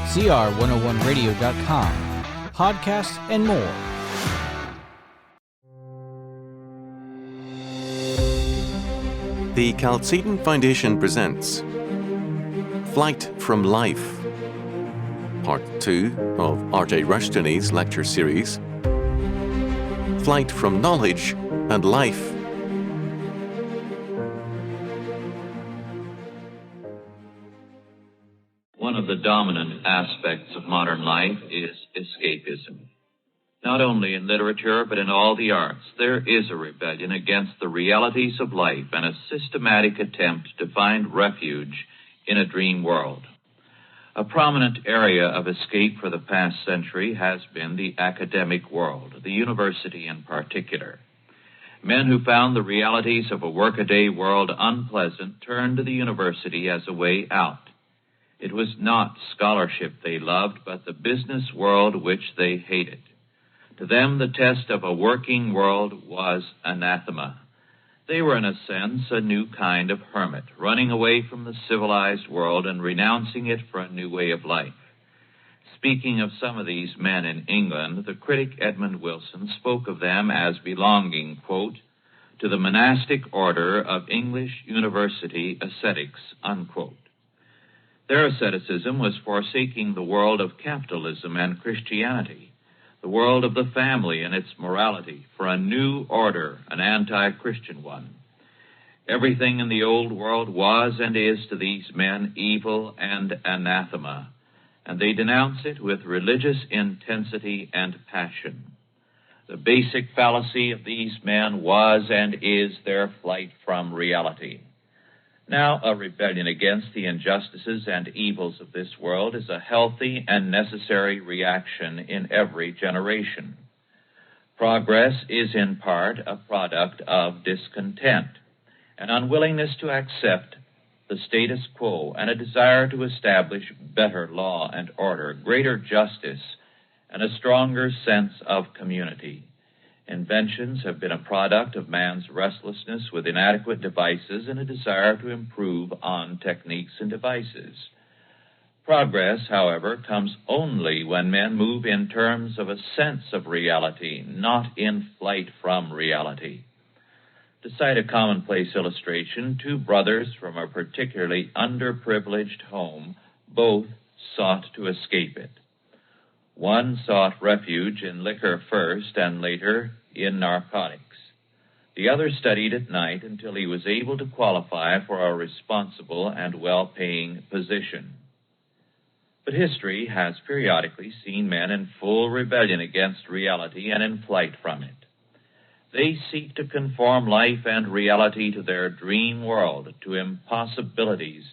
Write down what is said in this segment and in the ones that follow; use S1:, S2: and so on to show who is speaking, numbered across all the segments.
S1: CR101radio.com, podcasts, and more.
S2: The Chalcedon Foundation presents Flight from Life, Part 2 of R.J. Rushton's lecture series, Flight from Knowledge and Life.
S3: One of the dominant aspects of modern life is escapism. Not only in literature, but in all the arts, there is a rebellion against the realities of life and a systematic attempt to find refuge in a dream world. A prominent area of escape for the past century has been the academic world, the university in particular. Men who found the realities of a workaday world unpleasant turned to the university as a way out. It was not scholarship they loved, but the business world which they hated. To them, the test of a working world was anathema. They were, in a sense, a new kind of hermit, running away from the civilized world and renouncing it for a new way of life. Speaking of some of these men in England, the critic Edmund Wilson spoke of them as belonging, quote, to the monastic order of English university ascetics, unquote. Their asceticism was forsaking the world of capitalism and Christianity, the world of the family and its morality, for a new order, an anti-Christian one. Everything in the old world was and is to these men evil and anathema, and they denounce it with religious intensity and passion. The basic fallacy of these men was and is their flight from reality. Now, a rebellion against the injustices and evils of this world is a healthy and necessary reaction in every generation. Progress is in part a product of discontent, an unwillingness to accept the status quo, and a desire to establish better law and order, greater justice, and a stronger sense of community. Inventions have been a product of man's restlessness with inadequate devices and a desire to improve on techniques and devices. Progress, however, comes only when men move in terms of a sense of reality, not in flight from reality. To cite a commonplace illustration, two brothers from a particularly underprivileged home both sought to escape it. One sought refuge in liquor first and later in narcotics. The other studied at night until he was able to qualify for a responsible and well-paying position. But history has periodically seen men in full rebellion against reality and in flight from it. They seek to conform life and reality to their dream world, to impossibilities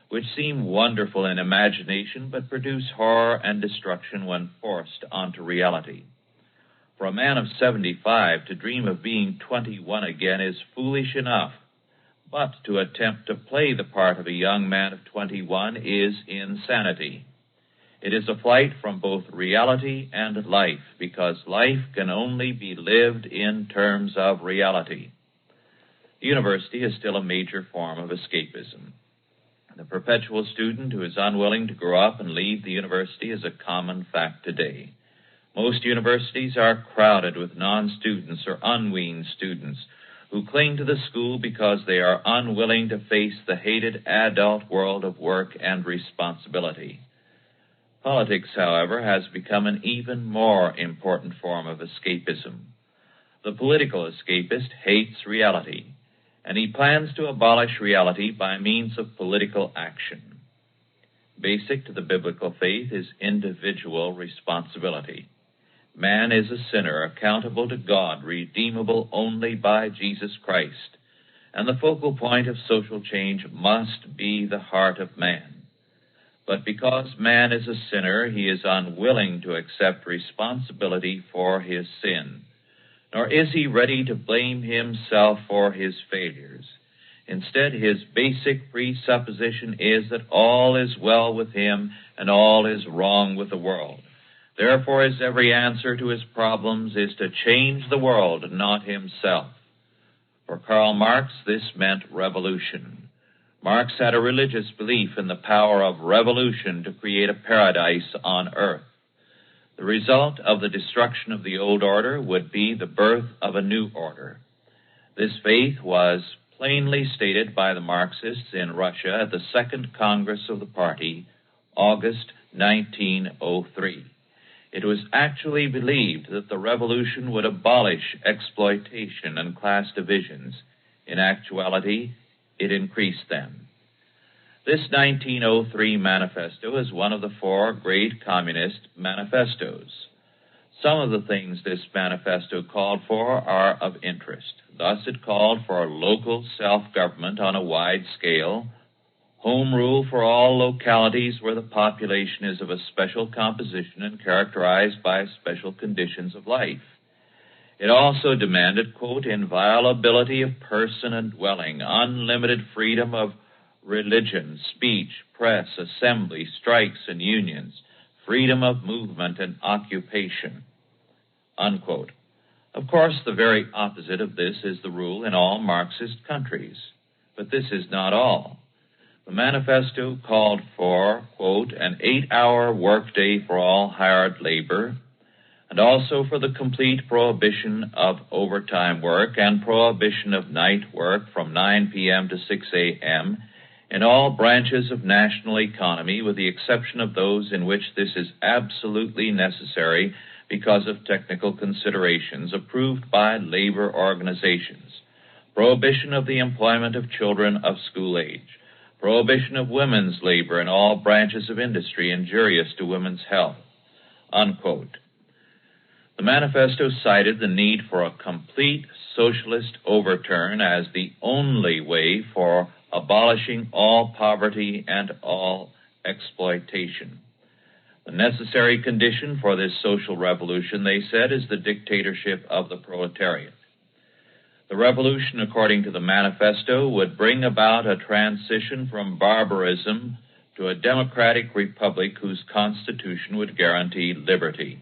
S3: which seem wonderful in imagination but produce horror and destruction when forced onto reality. For a man of 75 to dream of being 21 again is foolish enough, but to attempt to play the part of a young man of 21 is insanity. It is a flight from both reality and life, because life can only be lived in terms of reality. The university is still a major form of escapism. The perpetual student who is unwilling to grow up and leave the university is a common fact today. Most universities are crowded with non-students or unweaned students who cling to the school because they are unwilling to face the hated adult world of work and responsibility. Politics, however, has become an even more important form of escapism. The political escapist hates reality, and he plans to abolish reality by means of political action. Basic to the biblical faith is individual responsibility. Man is a sinner accountable to God, redeemable only by Jesus Christ, and the focal point of social change must be the heart of man. But because man is a sinner, he is unwilling to accept responsibility for his sin, nor is he ready to blame himself for his failures. Instead, his basic presupposition is that all is well with him and all is wrong with the world. Therefore, his every answer to his problems is to change the world, not himself. For Karl Marx, this meant revolution. Marx had a religious belief in the power of revolution to create a paradise on earth. The result of the destruction of the old order would be the birth of a new order. This faith was plainly stated by the Marxists in Russia at the Second Congress of the party, August 1903. It was actually believed that the revolution would abolish exploitation and class divisions. In actuality, it increased them. This 1903 manifesto is one of the four great communist manifestos. Some of the things this manifesto called for are of interest. Thus, it called for local self-government on a wide scale, home rule for all localities where the population is of a special composition and characterized by special conditions of life. It also demanded, quote, inviolability of person and dwelling, unlimited freedom of religion, speech, press, assembly, strikes, and unions, freedom of movement and occupation, unquote. Of course, the very opposite of this is the rule in all Marxist countries. But this is not all. The manifesto called for, quote, an 8-hour workday for all hired labor, and also for the complete prohibition of overtime work and prohibition of night work from 9 p.m. to 6 a.m. in all branches of national economy, with the exception of those in which this is absolutely necessary because of technical considerations approved by labor organizations. Prohibition of the employment of children of school age. Prohibition of women's labor in all branches of industry injurious to women's health, unquote. The manifesto cited the need for a complete socialist overturn as the only way for abolishing all poverty and all exploitation. The necessary condition for this social revolution, they said, is the dictatorship of the proletariat. The revolution, according to the manifesto, would bring about a transition from barbarism to a democratic republic whose constitution would guarantee liberty.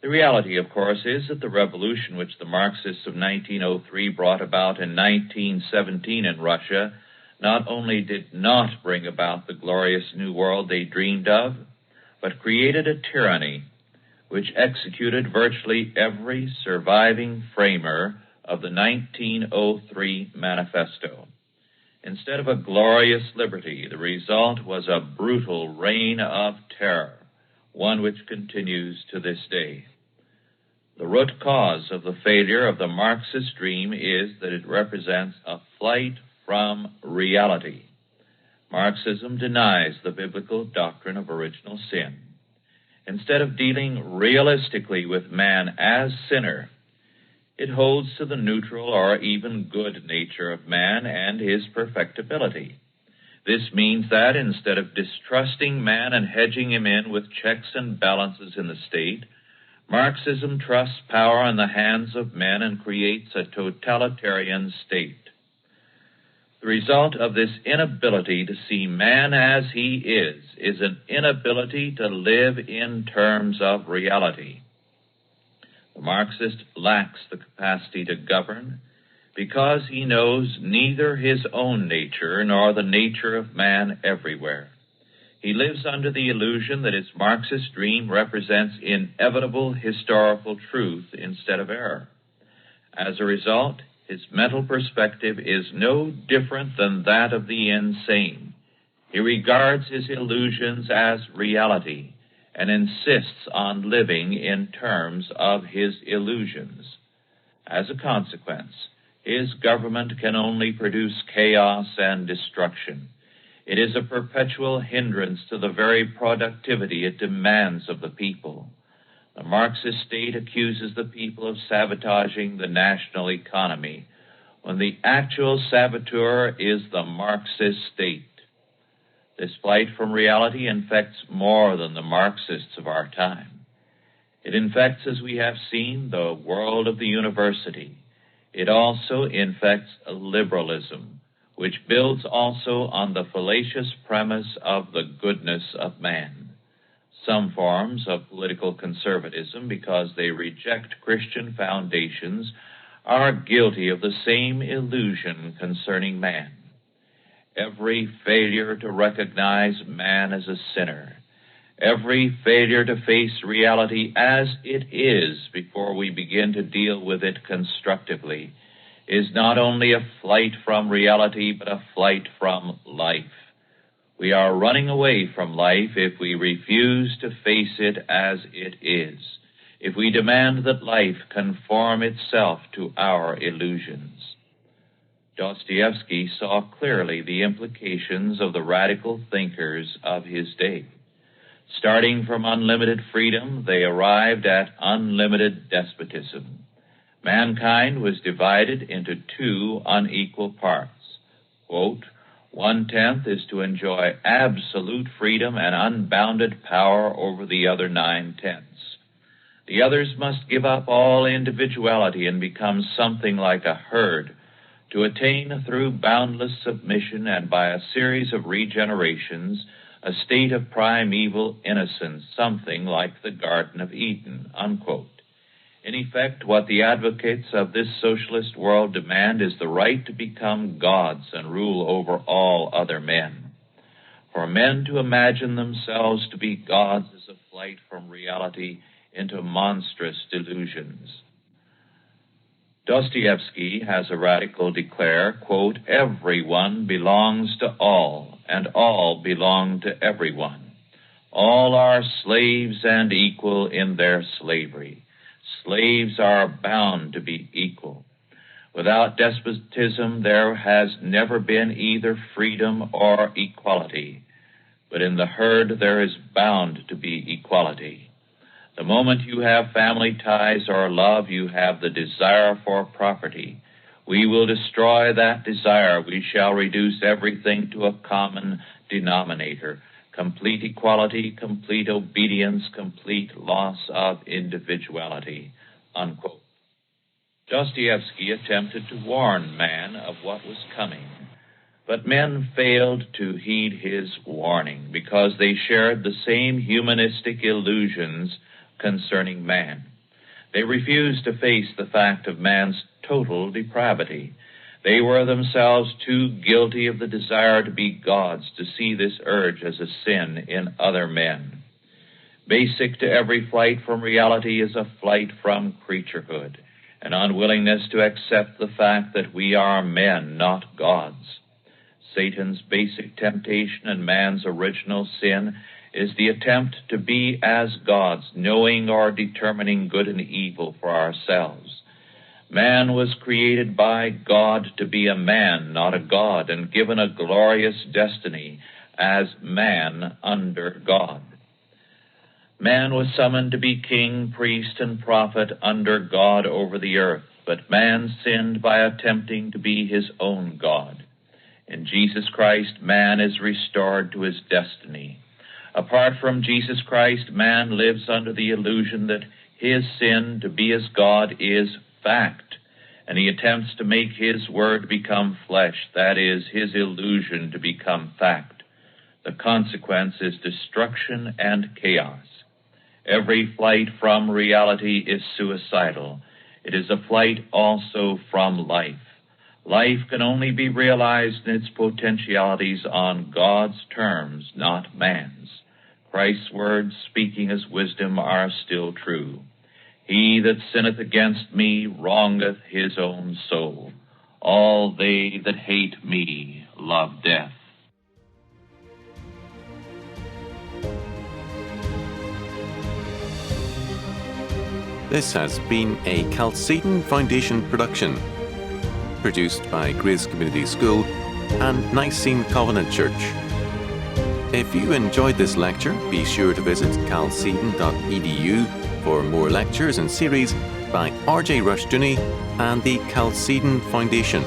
S3: The reality, of course, is that the revolution which the Marxists of 1903 brought about in 1917 in Russia not only did not bring about the glorious new world they dreamed of, but created a tyranny which executed virtually every surviving framer of the 1903 manifesto. Instead of a glorious liberty, the result was a brutal reign of terror, one which continues to this day. The root cause of the failure of the Marxist dream is that it represents a flight from reality. Marxism denies the biblical doctrine of original sin. Instead of dealing realistically with man as sinner, it holds to the neutral or even good nature of man and his perfectibility. This means that instead of distrusting man and hedging him in with checks and balances in the state, Marxism trusts power in the hands of men and creates a totalitarian state. The result of this inability to see man as he is an inability to live in terms of reality. The Marxist lacks the capacity to govern because he knows neither his own nature nor the nature of man everywhere. He lives under the illusion that his Marxist dream represents inevitable historical truth instead of error. As a result, his mental perspective is no different than that of the insane. He regards his illusions as reality and insists on living in terms of his illusions. As a consequence, his government can only produce chaos and destruction. It is a perpetual hindrance to the very productivity it demands of the people. The Marxist state accuses the people of sabotaging the national economy, when the actual saboteur is the Marxist state. This flight from reality infects more than the Marxists of our time. It infects, as we have seen, the world of the university. It also infects liberalism, which builds also on the fallacious premise of the goodness of man. Some forms of political conservatism, because they reject Christian foundations, are guilty of the same illusion concerning man. every failure to recognize man as a sinner, every failure to face reality as it is before we begin to deal with it constructively, is not only a flight from reality, but a flight from life. We are running away from life if we refuse to face it as it is, if we demand that life conform itself to our illusions. Dostoevsky saw clearly the implications of the radical thinkers of his day. Starting from unlimited freedom, they arrived at unlimited despotism. Mankind was divided into two unequal parts. Quote, 1/10 is to enjoy absolute freedom and unbounded power over the other 9/10. The others must give up all individuality and become something like a herd, to attain through boundless submission and by a series of regenerations a state of primeval innocence, something like the Garden of Eden, unquote. In effect, what the advocates of this socialist world demand is the right to become gods and rule over all other men. For men to imagine themselves to be gods is a flight from reality into monstrous delusions. Dostoevsky has a radical declare, quote, everyone belongs to all, and all belong to everyone. All are slaves and equal in their slavery. Slaves are bound to be equal. Without despotism, there has never been either freedom or equality. But in the herd, there is bound to be equality. The moment you have family ties or love, you have the desire for property. We will destroy that desire. We shall reduce everything to a common denominator. Complete equality, complete obedience, complete loss of individuality, unquote. Dostoevsky attempted to warn man of what was coming, but men failed to heed his warning because they shared the same humanistic illusions concerning man. They refused to face the fact of man's total depravity. They were themselves too guilty of the desire to be gods to see this urge as a sin in other men. Basic to every flight from reality is a flight from creaturehood, an unwillingness to accept the fact that we are men, not gods. Satan's basic temptation and man's original sin is the attempt to be as gods, knowing or determining good and evil for ourselves. Man was created by God to be a man, not a god, and given a glorious destiny as man under God. Man was summoned to be king, priest, and prophet under God over the earth, but man sinned by attempting to be his own God. In Jesus Christ, man is restored to his destiny. Apart from Jesus Christ, man lives under the illusion that his sin to be as God is fact, and he attempts to make his word become flesh, that is, his illusion to become fact. The consequence is destruction and chaos. Every flight from reality is suicidal. It is a flight also from life. Life can only be realized in its potentialities on God's terms, not man's. Christ's words, speaking as wisdom, are still true. He that sinneth against me wrongeth his own soul. All they that hate me love death.
S2: This has been a Chalcedon Foundation production, produced by Grace Community School and Nicene Covenant Church. If you enjoyed this lecture, be sure to visit chalcedon.edu for more lectures and series by R.J. Rushdoony and the Chalcedon Foundation.